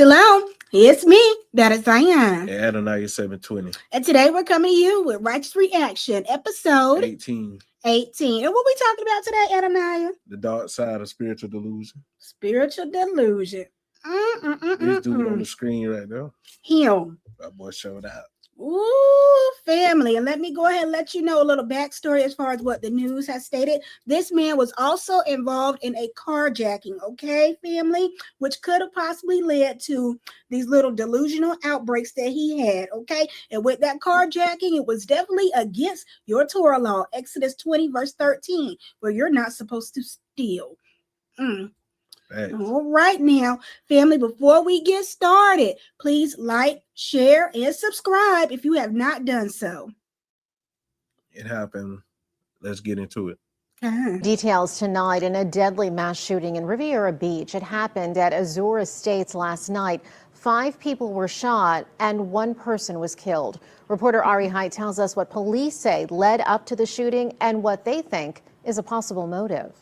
Shalom, it's me, that is Zion. Adonai 720. And today we're coming to you with Righteous Reaction, episode 18. 18. And what we talking about today, Adonai? The dark side of spiritual delusion. Spiritual delusion. This dude on the screen right now. Him. My boy showed out. Ooh, family. And let me go ahead and let you know a little backstory as far as what the news has stated. This man was also involved in a carjacking, okay, family, which could have possibly led to these little delusional outbreaks that he had, okay? And with that carjacking, it was definitely against your Torah law, Exodus 20, verse 13, where you're not supposed to steal. All right now, family, before we get started, please like, share, and subscribe if you have not done so. It happened. Let's get into it. Details tonight in a deadly mass shooting in Riviera Beach. It happened at Azure Estates last night. 5 people were shot and 1 person was killed. Reporter Ari Height tells us what police say led up to the shooting and what they think is a possible motive.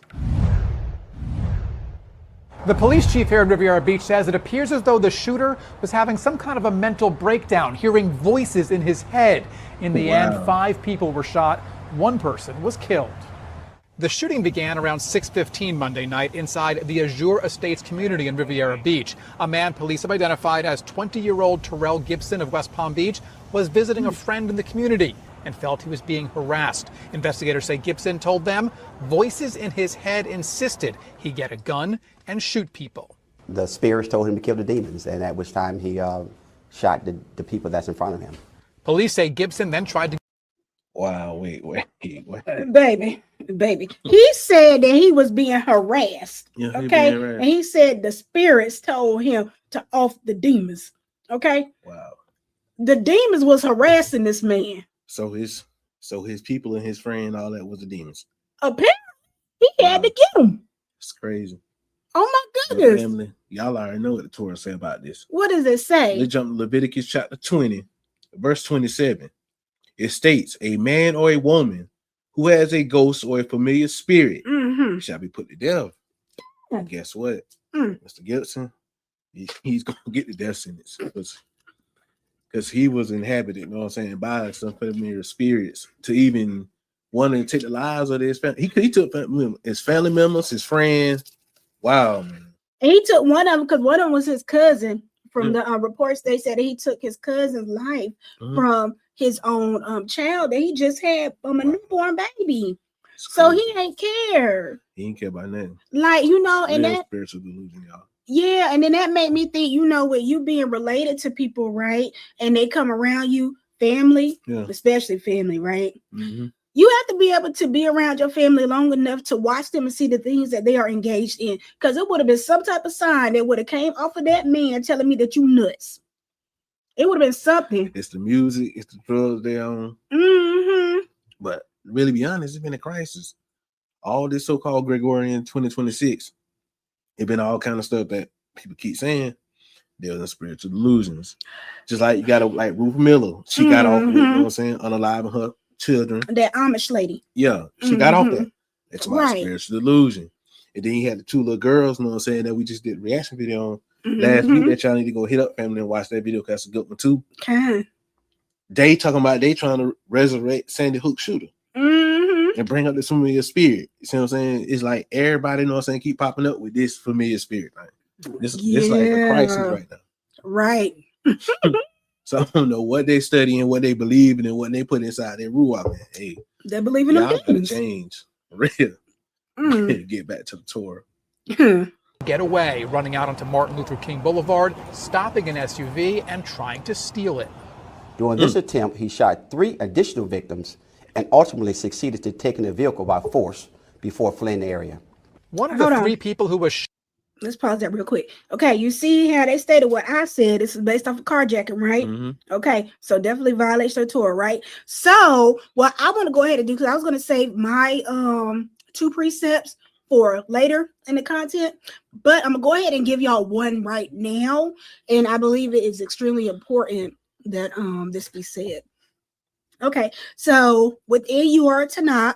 The police chief here in Riviera Beach says it appears as though the shooter was having some kind of a mental breakdown, hearing voices in his head. In the end, 5 people were shot, 1 person was killed. The shooting began around 6:15 Monday night inside the Azure Estates community in Riviera Beach. A man police have identified as 20-year-old Terrell Gibson of West Palm Beach was visiting a friend in the community and felt he was being harassed. Investigators say Gibson told them voices in his head insisted he get a gun and shoot people. The spirits told him to kill the demons, and at which time he shot the people that's in front of him. Police say Gibson then tried to... Wow, wait. Baby. He said that he was being harassed, okay? And he said the spirits told him to off the demons, okay? Wow. The demons was harassing this man. So his people and his friend, all that was the demons. Apparently, he had to get him. It's crazy. Oh my goodness. Family, y'all already know what the Torah say about this. What does it say? Let's jump to Leviticus chapter 20, verse 27. It states, a man or a woman who has a ghost or a familiar spirit shall be put to death. And guess what? Mr. Gibson, he's going to get the death sentence. Because he was inhabited, you know what I'm saying, by some familiar spirits to even want to take the lives of his family. He took his family members, his friends. Wow, man. And he took one of them because one of them was his cousin. From the reports, they said he took his cousin's life from his own child that he just had from a newborn baby. So he ain't care. He ain't care about nothing. Like, you know, and that spiritual delusion, y'all. Yeah, and then that made me think, you know, with you being related to people, right? And they come around you, family, especially family, right? You have to be able to be around your family long enough to watch them and see the things that they are engaged in. Because it would have been some type of sign that would have came off of that man telling me that you nuts. It would have been something. It's the music, it's the drugs they own. But really be honest, it's been a crisis. All this so-called Gregorian 2026. It's been all kind of stuff that people keep saying. There's a spiritual delusions. Just like you got like Ruth Miller. She got off, you know what I'm saying, unaliving her children. That Amish lady. Yeah, she got off that. It's my spiritual delusion. And then you had the 2 little girls, you know what I'm saying, that we just did a reaction video on last week that y'all need to go hit up, family, and watch that video because that's a good one too. They talking about they trying to resurrect Sandy Hook shooter. And bring up this familiar spirit. You see what I'm saying? It's like everybody, you know what I'm saying, keep popping up with this familiar spirit. Right? This like a crisis right now. Right. So I don't know what they studying, what they believe in, and what they put inside their ruach, man. Hey, they believe in y'all gotta change. Real. Get back to the Torah. Get away, running out onto Martin Luther King Boulevard, stopping an SUV and trying to steal it. During this attempt, he shot 3 additional victims and ultimately succeeded to taking the vehicle by force before fleeing the area. One of the 3 people who was... Let's pause that real quick. Okay, you see how they stated what I said. This is based off of carjacking, right? Okay, so definitely violates their Torah, right? So what I want to go ahead and do, because I was going to save my 2 precepts for later in the content, but I'm going to go ahead and give y'all one right now, and I believe it is extremely important that this be said. Okay, so within your Tanakh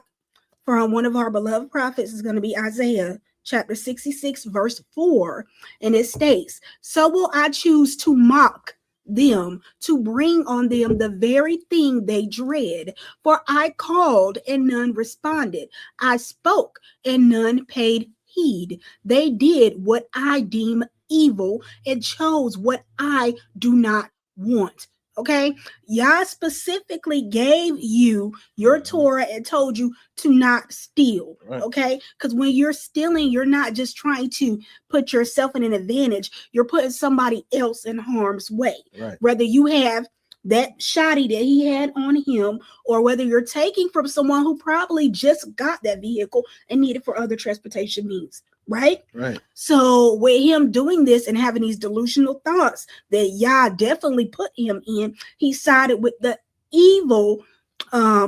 from one of our beloved prophets is going to be Isaiah chapter 66, verse 4. And it states, so will I choose to mock them, to bring on them the very thing they dread. For I called and none responded. I spoke and none paid heed. They did what I deem evil and chose what I do not want. Okay, Yah specifically gave you your Torah and told you to not steal. Right. Okay, because when you're stealing, you're not just trying to put yourself in an advantage, you're putting somebody else in harm's way. Right. Whether you have that shoddy that he had on him, or whether you're taking from someone who probably just got that vehicle and need it for other transportation means. Right. So with him doing this and having these delusional thoughts that Yah definitely put him in, he sided with the evil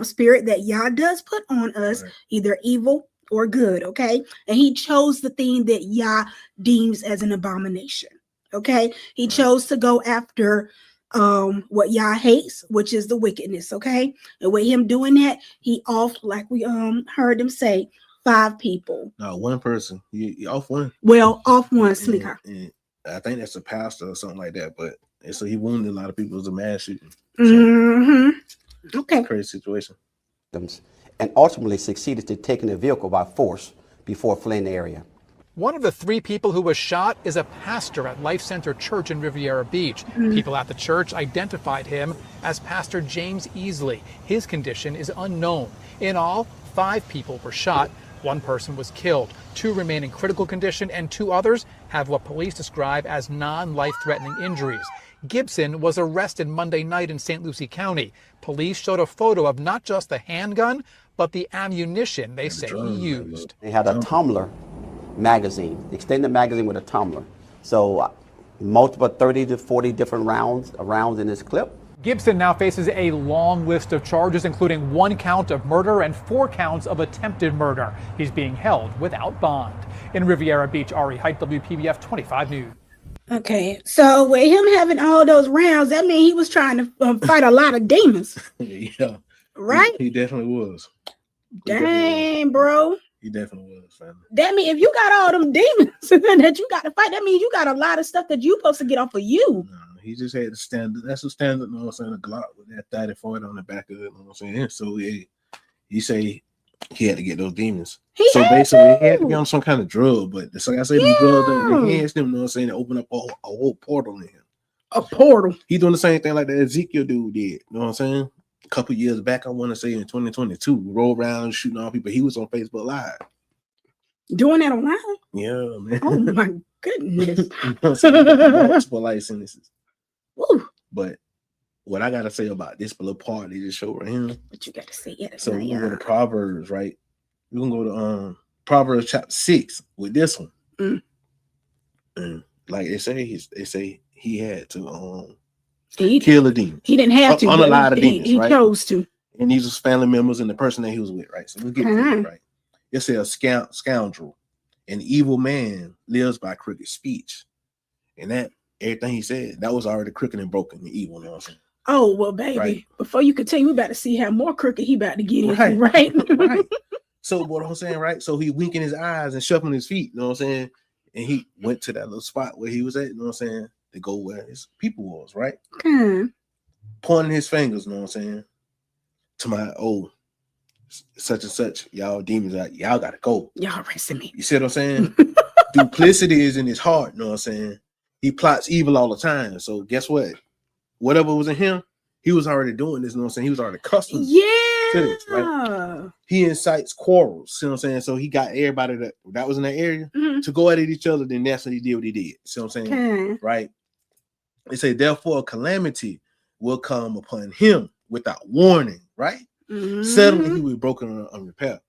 spirit that Yah does put on us, either evil or good. Okay, and he chose the thing that Yah deems as an abomination. Okay, he chose to go after what Yah hates, which is the wickedness. Okay, and with him doing that, he off, like we heard him say, 5 people. No, one person. He off one. Well, off one, Slicker. I think that's a pastor or something like that. But so he wounded a lot of people. It was a mass shooting. So, Okay. Crazy situation. And ultimately succeeded to taking the vehicle by force before fleeing the area. One of the 3 people who was shot is a pastor at Life Center Church in Riviera Beach. People at the church identified him as Pastor James Easley. His condition is unknown. In all, 5 people were shot. 1 person was killed. 2 remain in critical condition, and 2 others have what police describe as non-life-threatening injuries. Gibson was arrested Monday night in St. Lucie County. Police showed a photo of not just the handgun, but the ammunition they say he used. They had a tumbler magazine, extended magazine with a tumbler. So multiple 30 to 40 different rounds in this clip. Gibson now faces a long list of charges, including 1 count of murder and 4 counts of attempted murder. He's being held without bond. In Riviera Beach, Ari Height, WPBF 25 News. Okay, so with him having all those rounds, that means he was trying to fight a lot of demons. Yeah. Right? He definitely was. Dang, bro. He definitely was, family. That means if you got all them demons that you got to fight, that means you got a lot of stuff that you supposed to get off of you. No, he just had the standard. That's a standard, you know what I'm saying, a Glock with that 30-40 on the back of it, you know what I'm saying? So he say he had to get those demons. So basically, he had to be on some kind of drug, but it's like I said, them drugs that enhance them, you know what I'm saying, to open up a whole portal in him. A portal. He doing the same thing like that Ezekiel dude did, you know what I'm saying? A couple years back, I want to say in 2022, roll around shooting all people. He was on Facebook Live. Doing that online? Yeah, man. Oh my goodness. Multiple life sentences. Woo. But what I gotta say about this little part they just showed right here. What you gotta say? Yeah, So we go to Proverbs, right? We're gonna go to Proverbs chapter 6 with this one. And like they say he had to kill a demon. He didn't have to. Unalive the demons, he right? chose to. And these was family members and the person that he was with, right? So we'll get to it, right? It says scoundrel, an evil man lives by crooked speech. And that everything he said, that was already crooked and broken and evil, you know what I'm saying? Oh, well, baby, before you continue, we about to see how more crooked he about to get in, right? Right. So what I'm saying, right? So he winking his eyes and shuffling his feet, you know what I'm saying? And he went to that little spot where he was at, you know what I'm saying? To go where his people was, right? Pointing his fingers, you know what I'm saying? To my such and such, y'all demons, y'all gotta go. Y'all arresting me. You see what I'm saying? Duplicity is in his heart, you know what I'm saying? He plots evil all the time. So guess what? Whatever was in him, he was already doing this, you know what I'm saying? He was already accustomed to this, right? He incites quarrels, you know what I'm saying? So he got everybody that was in that area to go at each other, then that's what he did what he did. See what I'm saying? Right? They say, therefore, calamity will come upon him without warning, right? Suddenly he was broken on repair.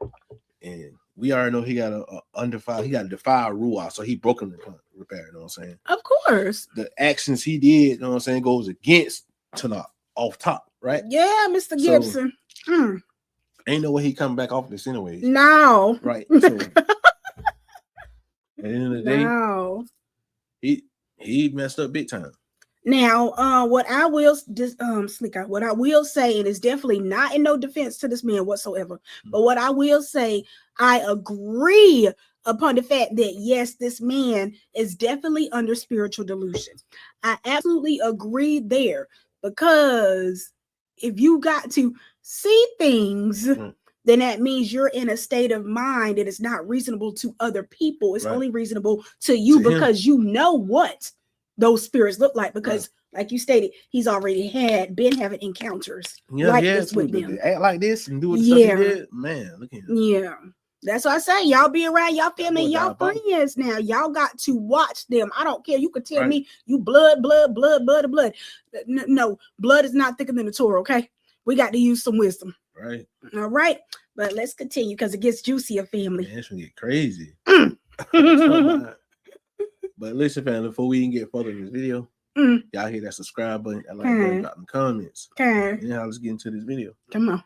And we already know he got a defiled rule, so he broken repair, you know what I'm saying? Of course. The actions he did, you know what I'm saying, goes against Tanakh off top, right? Yeah, Mr. Gibson. Ain't no way he coming back off this anyway. No. Right. So at the end of the day, he messed up big time. Now, what I will what I will say, and it's definitely not in no defense to this man whatsoever, but what I will say, I agree upon the fact that yes, this man is definitely under spiritual delusion. I absolutely agree there, because if you got to see things, then that means you're in a state of mind that is not reasonable to other people. It's only reasonable to you because you know what those spirits look like, because like you stated, he's already been having encounters like this with them. They act like this and do what stuff he did. Man, look at him. Yeah. That's why I say y'all be around y'all family, y'all friends now. Y'all got to watch them. I don't care. You could tell me you blood. No, blood is not thicker than the Torah, okay? We got to use some wisdom. Right. All right. But let's continue because it gets juicier, family. Man, it's gonna get crazy. But listen, family, before we even get further in this video, y'all hit that subscribe button. I like that. Drop in the comments. Okay. Now let's get into this video. Come on.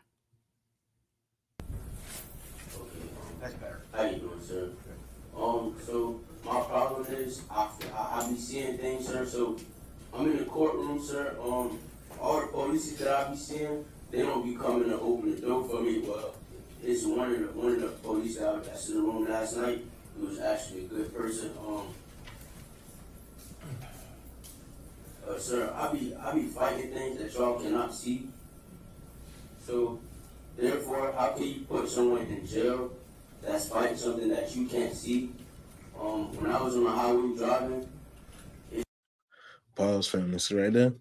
That's better. How you doing, sir? So my problem is I be seeing things, sir. So I'm in the courtroom, sir. All the police that I be seeing, they don't be coming to open the door for me. Well, it's one of the police that's in the room last night. He was actually a good person. Sir, I be fighting things that y'all cannot see. So therefore, how can you put someone in jail that's fighting something that you can't see? When I was on the highway driving. Pause, family. So right there,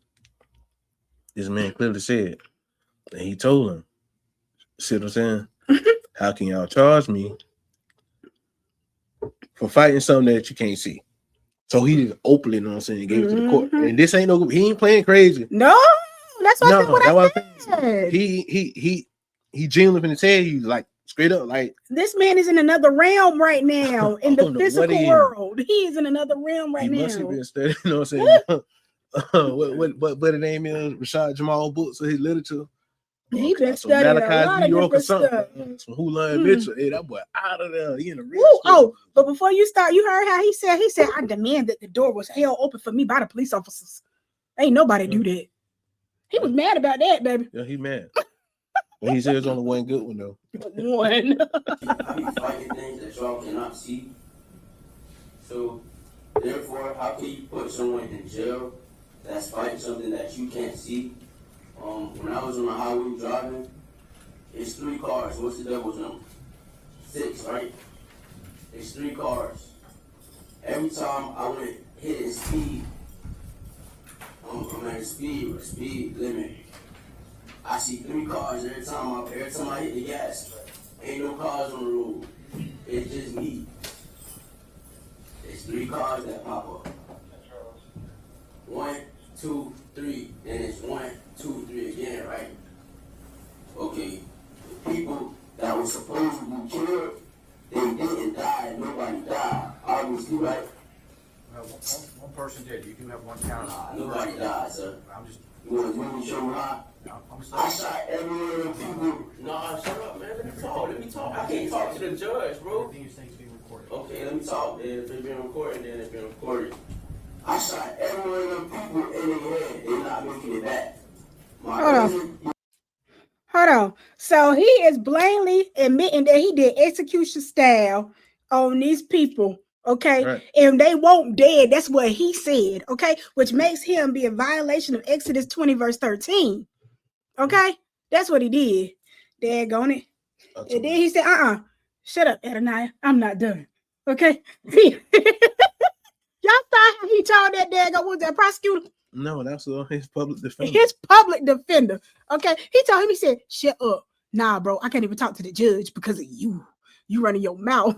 this man clearly said, and he told him, see what I'm saying? How can y'all charge me for fighting something that you can't see? So he just openly, you know what I'm saying, gave it to the court. And this ain't he ain't playing crazy. No, that's what I said. He genuinely finna tell you, like, straight up, like, this man is in another realm right now in the physical world. He is in another realm right now. He must have been studying, you know what I'm saying? what the name is, Rashad Jamal books or his literature. He been studying a lot of different stuff. Some Hula and Mitchell. Hey, that boy out of there. He in the real but before you start, you heard how he said, I demand that the door was held open for me by the police officers. Ain't nobody do that. He was mad about that, baby. Yeah, he mad. But he said it's only one good one, though. One. I be fighting things that y'all cannot see. So, therefore, how can you put someone in jail that's fighting something that you can't see? When I was on the highway driving, it's 3 cars. What's the devil's number? 6, right? It's 3 cars. Every time I went hitting speed, I'm at a speed limit. I see 3 cars every time I hit the gas. Ain't no cars on the road. It's just me. It's 3 cars that pop up. 1, 2, 3, and it's 1, 2, 3 again, right? Okay, the people that were supposed to be killed, they didn't die, nobody died. Obviously, right? Well, one person did. You do have one count. Nobody died, sir. You want to show me how? No, I shot every one of the people. Nah, shut up, man. Let me talk. I can't talk to the judge, bro. Everything you say is being recorded. Okay, let me talk. Then if it's being recorded, then it's being recorded. I shot every one of them people in the head. They're not making it back. Hold on. So he is blatantly admitting that he did execution style on these people. Okay. Right. And they won't dead. That's what he said. Okay. Which makes him be a violation of Exodus 20, verse 13. Okay. That's what he did. Daggone it. And then he said, shut up, Adonai. I'm not done. Okay. Y'all thought he told that daggone, was that prosecutor? No, that's his public defender. His public defender. Okay. He told him, he said, shut up. Nah, bro, I can't even talk to the judge because of you. You running your mouth.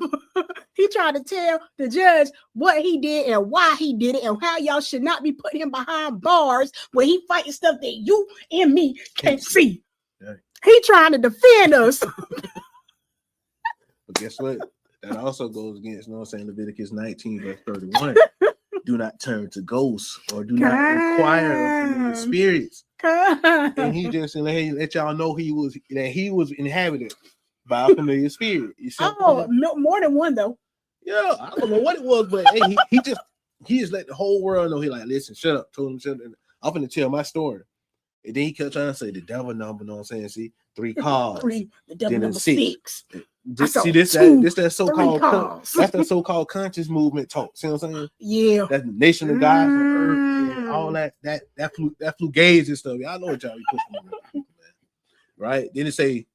He tried to tell the judge what he did and why he did it and how y'all should not be putting him behind bars when he fighting stuff that you and me can't see. Yeah. He trying to defend us. But guess what? That also goes against, you know what I'm saying, Leviticus 19, verse 31. Do not turn to ghosts or do not inquire of familiar spirits. And he just let y'all know he was inhabited by a familiar spirit. You see more than one though. Yeah, I don't know what it was, but hey, He just let the whole world know. He like, listen, shut up. Told him, shut up. I'm finna tell my story. And then he kept trying to say the devil number, you know what I'm saying? See, 3 cars. The devil number 6. See, this that so-called that's the so-called conscious movement talk. See what I'm saying? Yeah. That's the nation of God on earth and all that fugazi and stuff. Y'all know what y'all be pushing on people, man. Right? Then it say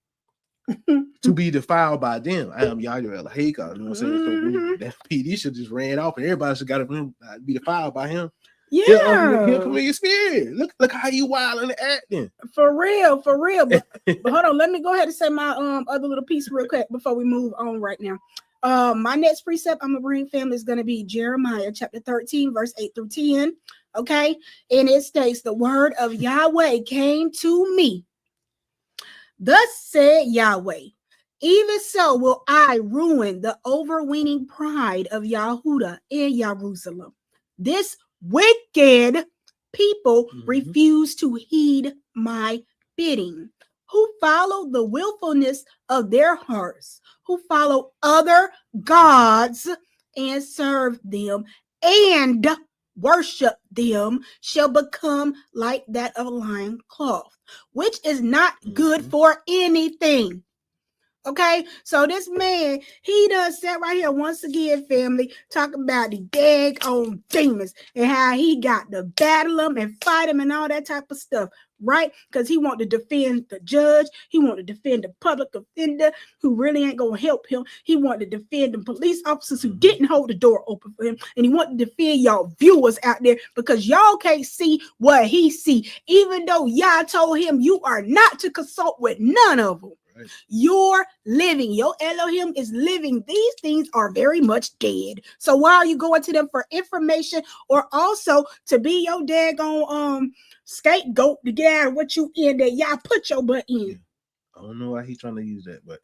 to be defiled by them. I am Yahweh El Haker. You know what I'm saying? So that PD should just ran off and everybody should got to be defiled by him. Yeah. Familiar spirit. Look how you wild and acting. For real. But hold on, let me go ahead and say my other little piece real quick before we move on right now. My next precept I'm gonna bring, family, is gonna be Jeremiah chapter 13, verse 8 through 10. Okay, and it states, the word of Yahweh came to me. Thus said Yahweh, even so will I ruin the overweening pride of Yahudah in Jerusalem. This wicked people refuse to heed my bidding, who follow the willfulness of their hearts, who follow other gods and serve them and worship them, shall become like that of lion cloth, which is not good for anything. Okay, so this man, he done sat right here once again, family, talking about the daggone demons and how he got to battle them and fight them and all that type of stuff, right? Because he want to defend the judge. He want to defend the public offender who really ain't going to help him. He want to defend the police officers who didn't hold the door open for him. And he want to defend y'all viewers out there because y'all can't see what he see, even though y'all told him you are not to consult with none of them. You're living, your Elohim is living. These things are very much dead. So why are you going to them for information or also to be your daggone scapegoat to get out of what you in that y'all put your butt in? I don't know why he's trying to use that, but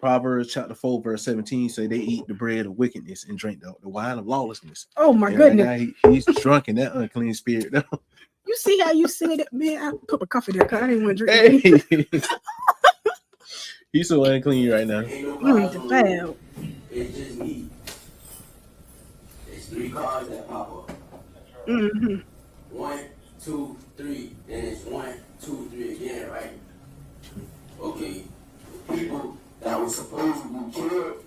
Proverbs chapter 4 verse 17 say they eat the bread of wickedness and drink the wine of lawlessness. Oh my goodness. He's drunk in that unclean spirit. You see how you said it, man? I put my coffee there because I didn't want to drink it. He's so unclean right now. You ain't defiled. It's just me. It's 3 cars that pop up. 1, 2, 3. Then it's 1, 2, 3 again, right? Okay. The people that were supposed to be killed,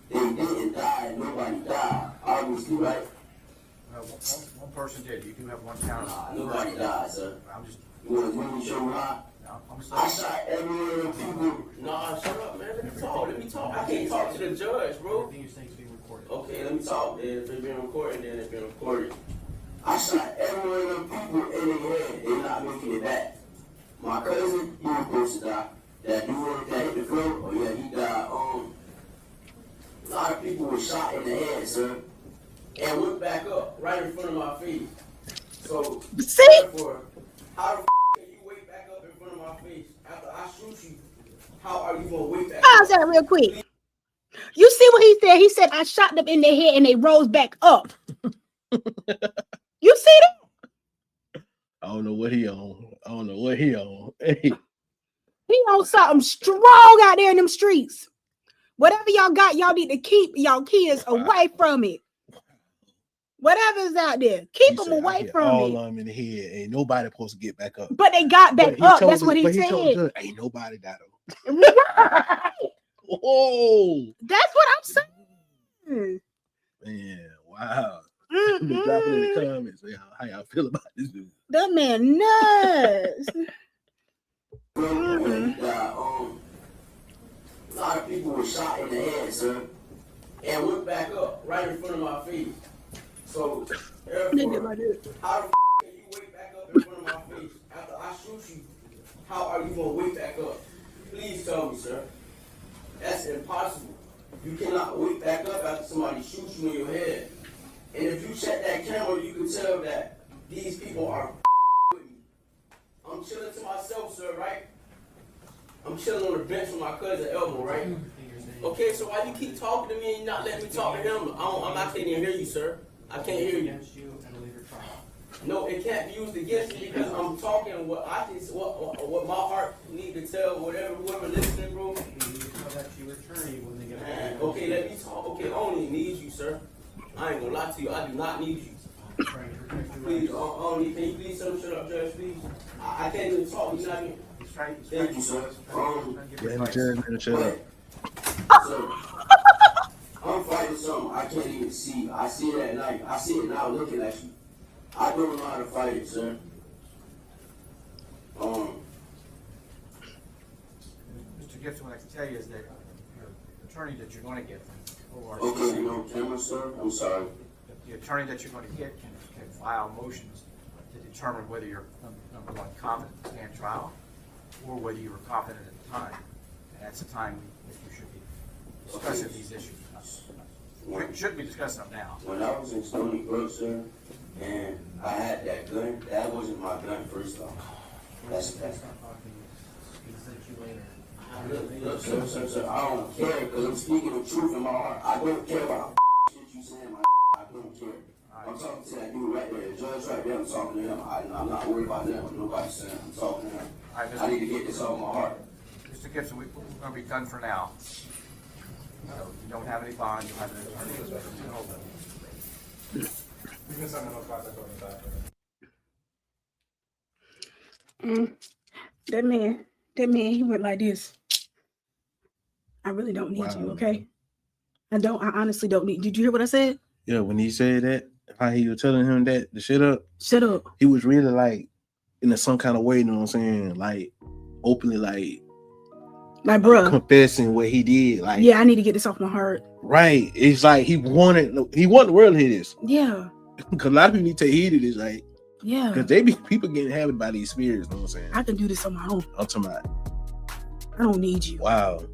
they didn't die and nobody died. Obviously, right? One person did. You do have one counter. Nobody died, sir. You want to show me how? I shot every one of the people. Nah, shut up, man. Let me talk. I can't talk to the judge, bro. Everything you're saying is being recorded. Okay, let me talk. Then if it's being recorded, then it's being recorded. I shot every one of them people in the head. They're not making it back. My cousin, he was supposed to die. That dude that hit the floor, oh yeah, he died. A lot of people were shot in the head, sir, and went back up right in front of my face. So, therefore, how the can you wake back up in front of my face after I shoot you? How are you gonna wake back up? Pause that real quick. You see what he said? He said, I shot them in their head and they rose back up. You see that? I don't know what he on. Hey. He on something strong out there in them streets. Whatever y'all got, y'all need to keep y'all kids away from it. Whatever's out there, keep them away from all it. All of them in the head. Ain't nobody supposed to get back up. But they got back up. That's what he said. Told ain't nobody died. Right. Whoa. That's what I'm saying. Man, wow. Drop it in the comments. How y'all feel about this dude? That man nuts. A lot of people were shot in the head, sir, and went back up right in front of my face. So, therefore, how the can you wake back up in front of my face after I shoot you? How are you gonna wake back up? Please tell me, sir. That's impossible. You cannot wake back up after somebody shoots you in your head. And if you check that camera, you can tell that these people are with me. I'm chilling to myself, sir, right? I'm chilling on the bench with my cousin Elmo, right? Okay, so why you keep talking to me and not letting me talk to him? I can't even hear you, sir. I can't hear you. No, it can't be used against me because I'm talking what I can, what my heart need to tell whoever listening, bro. Man, okay, let me talk. Okay, I don't even need you, sir. I ain't gonna lie to you. I do not need you. Please, can you please shut up, Judge, please? I can't even talk. You're not even. Thank you, sir. Shut up. So, I'm fighting something I can't even see. I see it at night. I see it now looking at you. I don't know how to fight it, sir. Mr. Gibson, what I can tell you is that the attorney that you're going to get from ORC, Okay, you know, camera, sir? I'm sorry. the attorney that you're going to get can file motions to determine whether you're, number one, competent to stand trial, or whether you were competent at the time. And that's the time that you should be discussing these issues. You shouldn't be discussing them now. When I was in Stony Brook, sir, and I had that gun, that wasn't my gun, first off. That's Look, sir, I don't care, because I'm speaking the truth in my heart. I don't care about shit you saying, my I don't care. I'm talking to that dude right there, the judge right there, I'm talking to him. I'm not worried about that, what nobody's saying. I'm talking to him. I need to get this off my heart. Mr. Gibson, we're going to be done for now. You don't have any bond, you don't have any attorney. That man, he went like this. I really don't need you, okay? I honestly don't need. Did you hear what I said? Yeah, when he said that, how he was telling him that to shut up. Shut up. He was really like in some kind of way, you know what I'm saying? Like openly, like bruh, confessing what he did. Like, yeah, I need to get this off my heart. Right. It's like he wanted the world to hear this. Yeah. Because a lot of people need to hear it. It's like, yeah, because they be people getting inhabited by these spirits, you know what I'm saying? I can do this on my own. I'm talking about. I don't need you. Wow.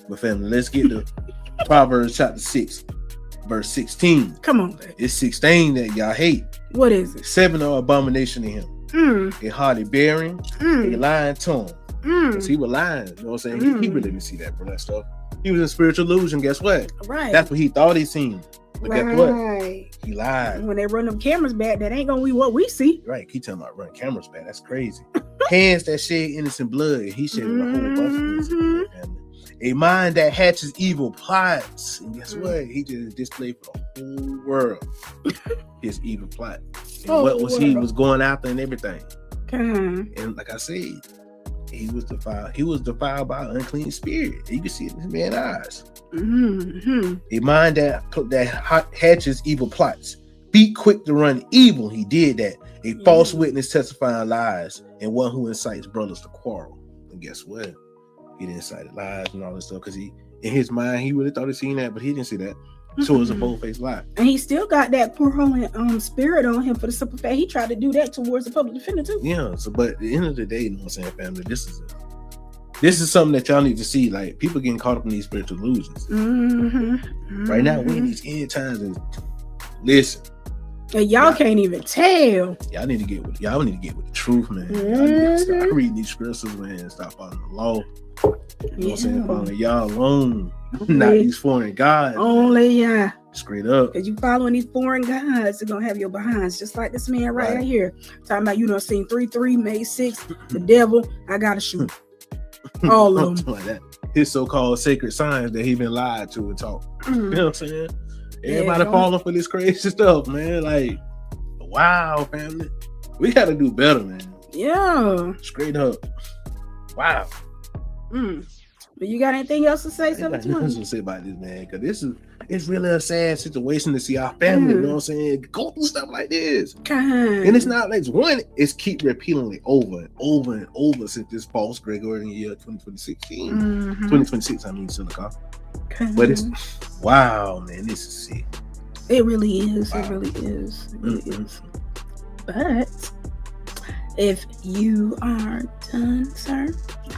But family, let's get to Proverbs chapter 6, verse 16. Come on, baby. It's 16 that y'all hate. What is it? 7 are abomination to him. A haughty bearing, a lying tongue. Because he was lying, you know what I'm saying? He really didn't see that, bro, that stuff. He was in spiritual illusion, guess what? Right. That's what he thought he seen. But guess what? He lied. When they run them cameras back, that ain't gonna be what we see. Right. Keep talking about running cameras back. That's crazy. Hands that shed innocent blood. He shed a whole bunch of innocent blood. A mind that hatches evil plots. And guess what? He just displayed for the whole world his evil plot. And what was he was going after and everything. And like I said, he was defiled. He was defiled by an unclean spirit. You can see it in his man's eyes. A mind that hatches evil plots. Be quick to run evil. He did that. A false witness testifying lies, and one who incites brothers to quarrel. And guess what? He didn't incite lies and all this stuff because he, in his mind, he really thought he seen that, but he didn't see that. So it was a bold-faced lie. And he still got that quarreling spirit on him for the simple fact he tried to do that towards the public defender too. Yeah. So, but at the end of the day, you know what I'm saying, family, this is something that y'all need to see. Like, people getting caught up in these spiritual illusions. Right now, we in these end times. And listen, and y'all can't even tell. Y'all need to get with the truth, man. Y'all need to start reading these scriptures, man, and stop following the law. You know what I'm saying? Following y'all alone, not these foreign gods. Only straight up. Because you following these foreign gods, they're gonna have your behinds, just like this man right here. Talking about, you know, seen 3-3, made 6, the devil, I gotta shoot. All of them. Like that. His so-called sacred signs that he been lied to and taught. You know what I'm saying? Everybody falling for this crazy stuff, man. Like, wow, family. We gotta do better, man. Yeah. Straight up. Wow. But you got anything else to say? Nothing to say about this, man, because it's really a sad situation to see our family, you know what I'm saying, go through stuff like this. And it's not like it's keep repeating it over and over and over since this false Gregorian year 2026, I mean, Silicon. But it's wow, man, this is sick. It really is. Wow. It really is. It really is. But if you are done, sir,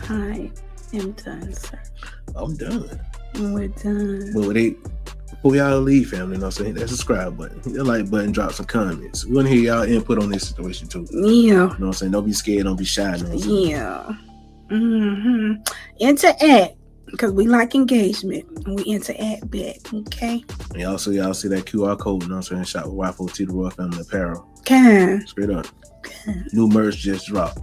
I am done, sir. I'm done. We're done. Well, before y'all leave, family, you know what I'm saying, that subscribe button, hit the like button, drop some comments. We want to hear y'all input on this situation too. Yeah. You know what I'm saying? Don't be scared, don't be shy. You know what I'm saying? Interact, because we like engagement, and we interact back, okay? And also, y'all see that QR code, you know what I'm saying? Shop with Y4T, the Royal Family Apparel. Okay. Straight up. Okay. New merch just dropped.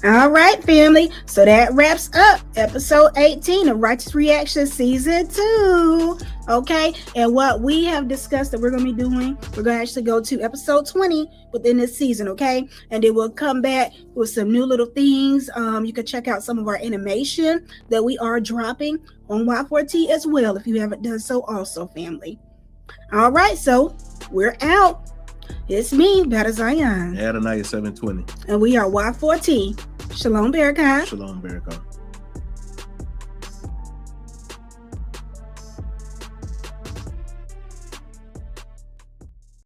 All right, family. So that wraps up episode 18 of Righteous Reaction season 2. Okay. And what we have discussed that we're going to be doing, we're going to actually go to episode 20 within this season. Okay. And then we'll come back with some new little things. You can check out some of our animation that we are dropping on Y4T as well, if you haven't done so also, family. All right. So we're out. It's me, Better Zion. Adonai 720. And we are Y4T. Shalom, Barakai. Shalom, Barakai.